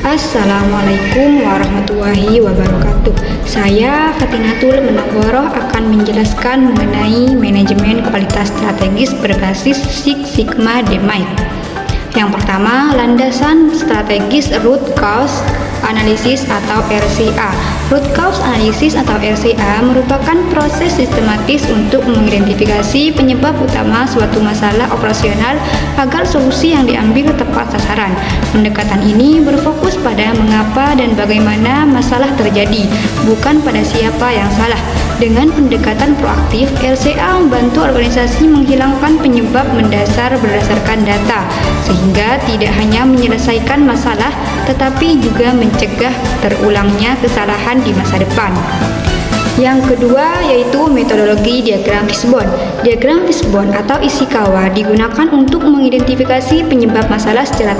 Assalamualaikum warahmatullahi wabarakatuh. Saya Fatinatul Munawwaroh akan menjelaskan mengenai manajemen kualitas strategis berbasis Six Sigma DMAIC. Yang pertama, landasan strategis root cause analysis atau RCA. Root cause analysis atau RCA merupakan proses sistematis untuk mengidentifikasi penyebab utama suatu masalah operasional agar solusi yang diambil tepat sasaran. Pendekatan ini berfokus pada mengapa dan bagaimana masalah terjadi, bukan pada siapa yang salah. Dengan pendekatan proaktif, RCA membantu organisasi menghilangkan penyebab mendasar berdasarkan data, sehingga tidak hanya menyelesaikan masalah, tetapi juga mencegah terulangnya kesalahan di masa depan. Yang kedua yaitu metodologi diagram fishbone. Diagram fishbone atau Ishikawa digunakan untuk mengidentifikasi penyebab masalah secara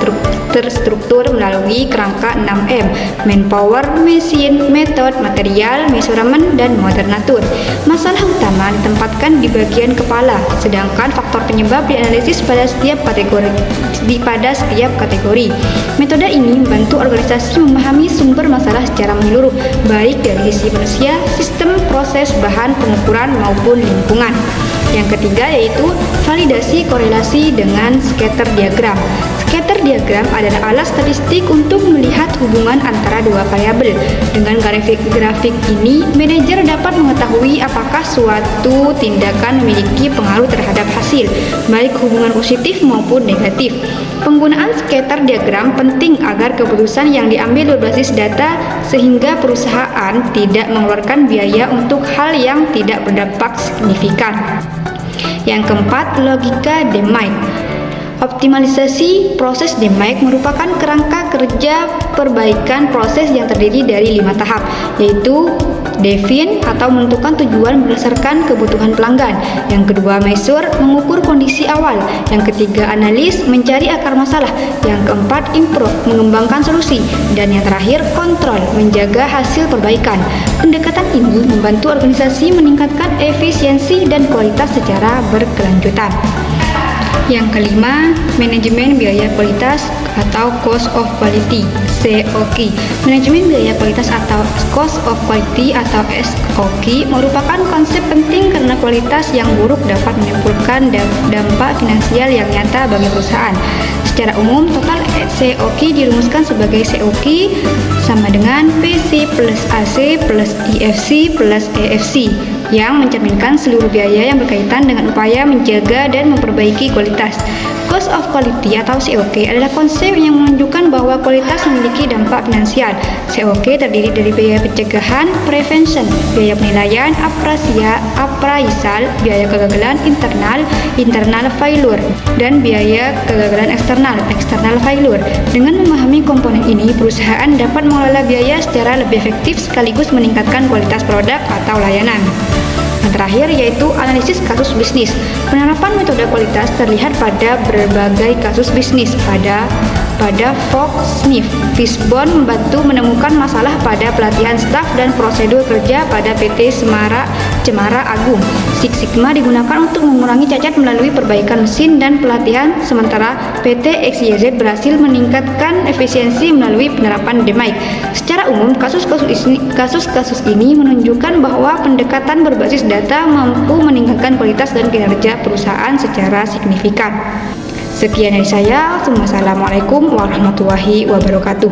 terstruktur melalui kerangka 6M: manpower, mesin, method, material, measurement, dan modern nature. Masalah utama ditempatkan di bagian kepala, sedangkan faktor penyebab dianalisis pada setiap kategori. Metode ini membantu organisasi memahami sumber masalah secara menyeluruh, baik dari sisi manusia, sistem, proses, bahan pengukuran, maupun lingkungan. Yang ketiga yaitu validasi korelasi dengan scatter diagram. Scatter diagram adalah alat statistik untuk melihat hubungan antara dua variabel. Dengan grafik ini, manajer dapat mengetahui apakah suatu tindakan memiliki pengaruh terhadap hasil, baik hubungan positif maupun negatif. Penggunaan scatter diagram penting agar keputusan yang diambil berbasis data, sehingga perusahaan tidak mengeluarkan biaya untuk hal yang tidak berdampak signifikan. Yang keempat, logika DMAIC. Optimalisasi proses DMAIC merupakan kerangka kerja perbaikan proses yang terdiri dari 5 tahap, yaitu define atau menentukan tujuan berdasarkan kebutuhan pelanggan. Yang kedua, measure, mengukur kondisi awal. Yang ketiga, analis, mencari akar masalah. Yang keempat, improve, mengembangkan solusi. Dan yang terakhir, control, menjaga hasil perbaikan. Pendekatan ini membantu organisasi meningkatkan efisiensi dan kualitas secara berkelanjutan. Yang kelima, manajemen biaya kualitas atau cost of quality (COQ). Manajemen biaya kualitas atau cost of quality atau SOQ merupakan konsep penting karena kualitas yang buruk dapat menimbulkan dampak finansial yang nyata bagi perusahaan. Secara umum, total COQ dirumuskan sebagai COQ sama dengan PC plus AC plus IFC plus EFC, yang mencerminkan seluruh biaya yang berkaitan dengan upaya menjaga dan memperbaiki kualitas. Cost of quality atau COQ adalah konsep yang menunjukkan bahwa kualitas memiliki dampak finansial. COQ terdiri dari biaya pencegahan, prevention, biaya penilaian, appraisal, biaya kegagalan internal failure, dan biaya kegagalan external failure. Dengan memahami komponen ini, perusahaan dapat mengelola biaya secara lebih efektif sekaligus meningkatkan kualitas produk atau layanan. Yang terakhir yaitu analisis kasus bisnis. Penerapan metode kualitas terlihat pada berbagai kasus bisnis. Pada Fox-Smith, Fishbone membantu menemukan masalah pada pelatihan staf dan prosedur kerja pada PT Cemara Agung. Six Sigma digunakan untuk mengurangi cacat melalui perbaikan mesin dan pelatihan, sementara PT XYZ berhasil meningkatkan efisiensi melalui penerapan DMAIC. Secara umum, kasus-kasus ini menunjukkan bahwa pendekatan berbasis data mampu meningkatkan kualitas dan kinerja perusahaan secara signifikan. Sekian dari saya. Wassalamualaikum warahmatullahi wabarakatuh.